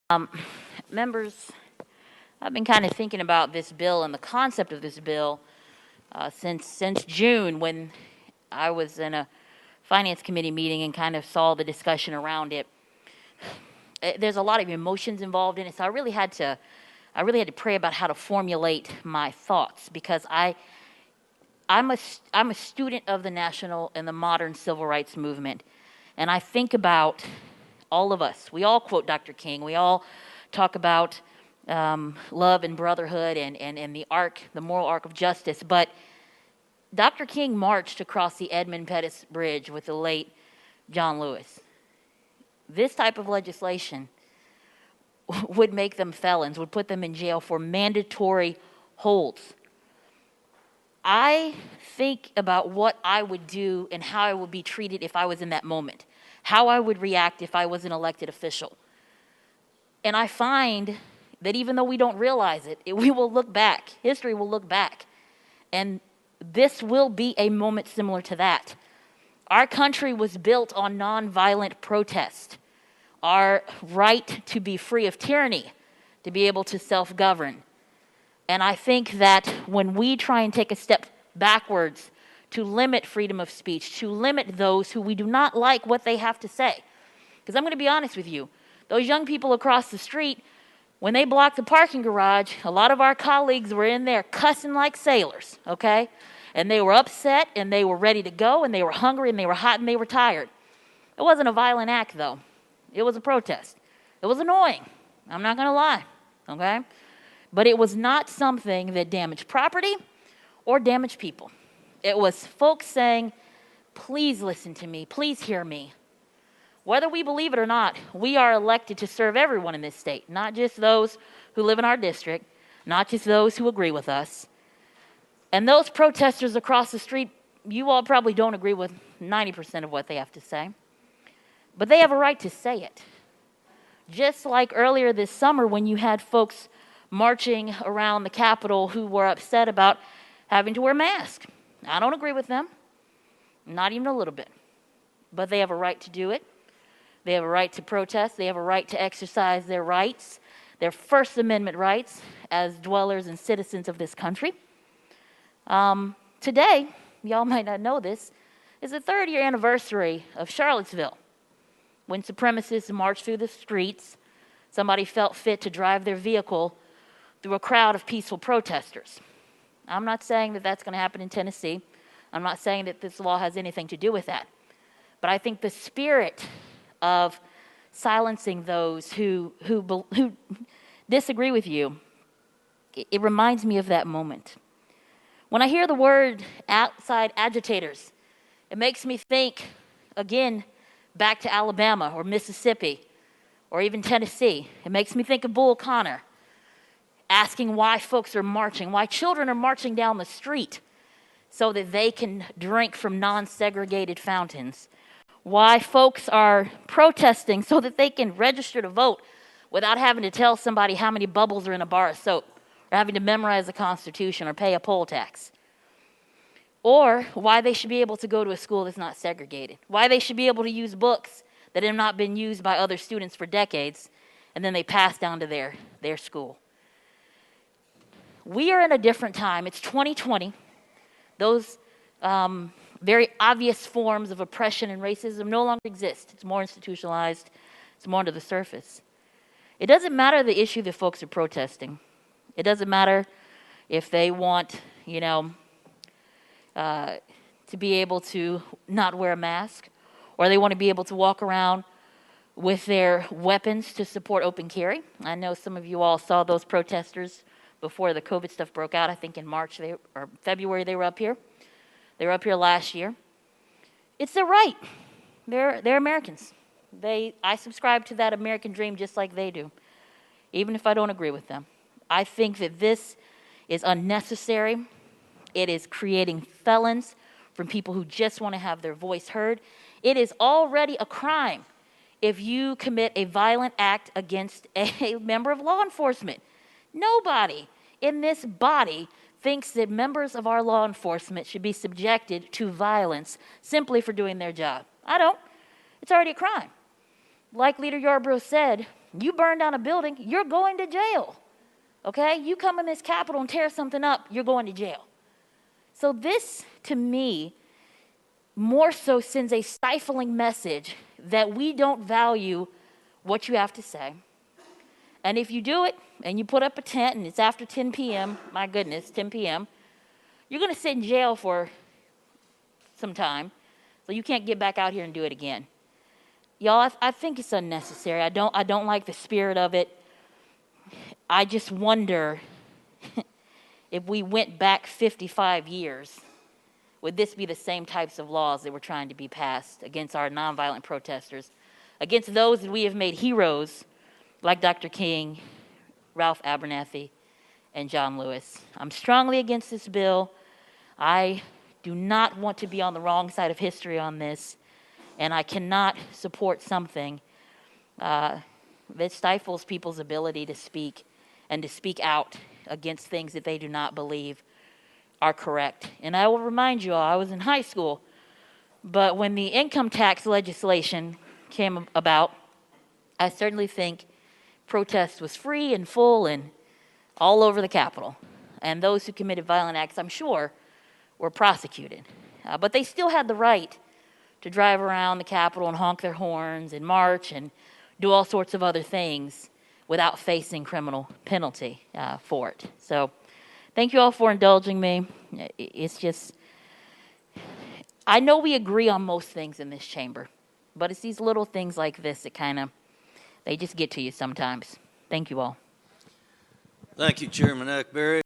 Um, Members, I've been kind of thinking about this bill and the concept of this bill since June, when I was in a finance committee meeting and kind of saw the discussion around it. There's a lot of emotions involved in it, so I really had to pray about how to formulate my thoughts, because I'm a student of the national and the modern civil rights movement, and I think about all of us. We all quote Dr. King. We all talk about love and brotherhood and the moral arc of justice. But Dr. King marched across the Edmund Pettus Bridge with the late John Lewis. This type of legislation would make them felons, would put them in jail for mandatory holds. I think about what I would do and how I would be treated if I was in that moment, how I would react if I was an elected official. And I find that even though we don't realize it, we will look back, history will look back, and this will be a moment similar to that. Our country was built on nonviolent protest, our right to be free of tyranny, to be able to self-govern. And I think that when we try and take a step backwards to limit freedom of speech, to limit those who we do not like what they have to say, because I'm going to be honest with you, those young people across the street, when they blocked the parking garage, a lot of our colleagues were in there cussing like sailors, okay? And they were upset, and they were ready to go, and they were hungry, and they were hot, and they were tired. It wasn't a violent act, though. It was a protest. It was annoying. I'm not going to lie, okay? But it was not something that damaged property or damaged people. It was folks saying, please listen to me, please hear me. Whether we believe it or not, we are elected to serve everyone in this state, not just those who live in our district, not just those who agree with us. And those protesters across the street, you all probably don't agree with 90% of what they have to say, but they have a right to say it. Just like earlier this summer when you had folks marching around the Capitol who were upset about having to wear masks. I don't agree with them, not even a little bit, but they have a right to do it. They have a right to protest. They have a right to exercise their rights, their First Amendment rights as dwellers and citizens of this country. Today, y'all might not know this, is the 3rd-year anniversary of Charlottesville, when supremacists marched through the streets. Somebody felt fit to drive their vehicle through a crowd of peaceful protesters. I'm not saying that that's going to happen in Tennessee. I'm not saying that this law has anything to do with that. But I think the spirit of silencing those who disagree with you, it reminds me of that moment. When I hear the word outside agitators, it makes me think, again, back to Alabama or Mississippi or even Tennessee. It makes me think of Bull Connor, asking why folks are marching, why children are marching down the street so that they can drink from non-segregated fountains, why folks are protesting so that they can register to vote without having to tell somebody how many bubbles are in a bar of soap, or having to memorize the Constitution or pay a poll tax, or why they should be able to go to a school that's not segregated, why they should be able to use books that have not been used by other students for decades, and then they pass down to their school. We are in a different time. It's 2020. Those very obvious forms of oppression and racism no longer exist. It's more institutionalized. It's more under the surface. It doesn't matter the issue that folks are protesting. It doesn't matter if they want, to be able to not wear a mask, or they want to be able to walk around with their weapons to support open carry. I know some of you all saw those protesters before the COVID stuff broke out. I think in March or February they were up here. They were up here last year. It's their right. They're Americans. I subscribe to that American dream just like they do, even if I don't agree with them. I think that this is unnecessary. It is creating felons from people who just want to have their voice heard. It is already a crime if you commit a violent act against a member of law enforcement. Nobody in this body thinks that members of our law enforcement should be subjected to violence simply for doing their job. I don't. It's already a crime. Like Leader Yarbrough said, You burn down a building, you're going to jail. Okay? You come in this Capitol and tear something up, you're going to jail. So this, to me, more so sends a stifling message that we don't value what you have to say. And if you do it and you put up a tent and it's after 10 p.m., my goodness, 10 p.m., you're going to sit in jail for some time, so you can't get back out here and do it again. Y'all, I think it's unnecessary. I don't like the spirit of it. I just wonder if we went back 55 years, would this be the same types of laws that were trying to be passed against our nonviolent protesters, against those that we have made heroes like Dr. King, Ralph Abernathy, and John Lewis? I'm strongly against this bill. I do not want to be on the wrong side of history on this, and I cannot support something that stifles people's ability to speak and to speak out against things that they do not believe are correct. And I will remind you all, I was in high school, but when the income tax legislation came about, I certainly think protest was free and full and all over the Capitol. And those who committed violent acts, I'm sure, were prosecuted. But they still had the right to drive around the Capitol and honk their horns and march and do all sorts of other things without facing criminal penalty for it. So thank you all for indulging me. It's just, I know we agree on most things in this chamber, but it's these little things like this that they just get to you sometimes. Thank you all. Thank you, Chairman Akbari.